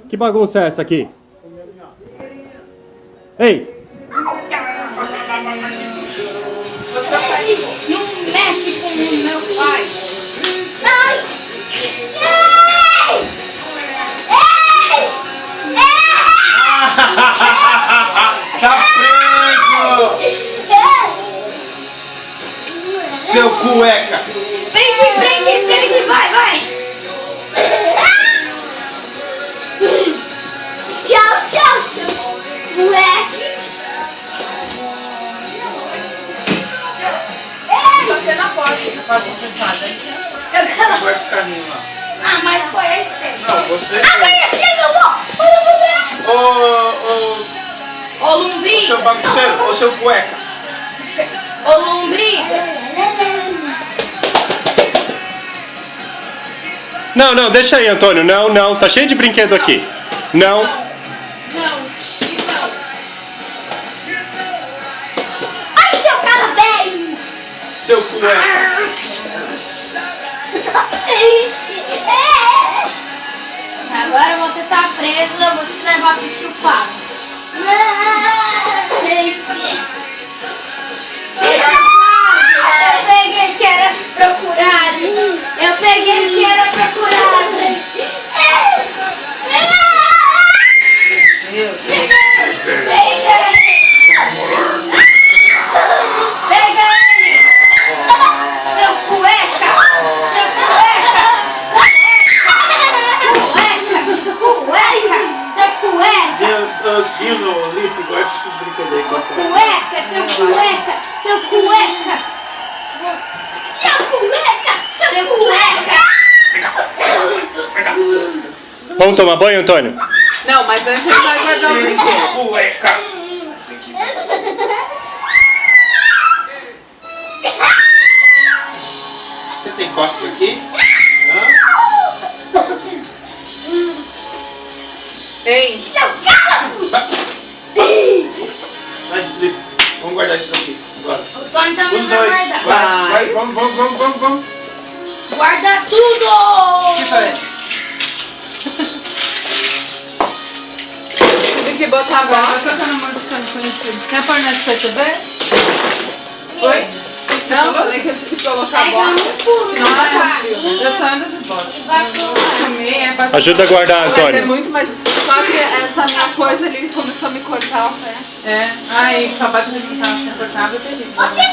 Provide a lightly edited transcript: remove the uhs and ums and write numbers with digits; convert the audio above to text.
Que bagunça é essa aqui? Ei! Não mexe com o meu pai. Ai! Tá preso! Seu cueca! Prende, vai! Tchau, seu moleques! Bater na porta, bagunça fechada. Eu quero... Vai ficar caminho lá. Ah, mas foi aí. Não, você. Amanhã eu vou! Ô, Lumbri! Ô seu bagunceiro, ô seu cueca. Ô, Lumbri! Não, deixa aí, Antônio. Não, tá cheio de brinquedo aqui. Não. Ai, seu cara velho! Seu cueca. Agora você tá preso, eu vou te levar pro chupado. Eu peguei que era procurado. Pega ele! Seu cueca! Seu cueca! Deus, Dino, Lipe, guarda esse brinquedo aí. Seu cueca! Vamos tomar banho, Antônio? Não, mas antes ele vai guardar o brinquedo. Cueca. Você tem cócega aqui? Hã? Tem. Seu cara! Vai, Lipe, vamos guardar isso daqui. Agora. O Tony também Os vai dois. guardar. Vai, vamos. Guarda tudo! Que foi? Tem que botar a bola. Cantando música conhecida. Quer pôr na SPTV? Oi? Não, falei que eu tive que colocar a Pega bola. no pulo, Não, no é carrinho. eu só ando de bola. Vai pro... Ajuda a guardar, Vai ter Antônio. muito mais. Só que essa minha coisa ali começou a me cortar o pé. É. Ai, acabar de levantar, confortável, terrível. Você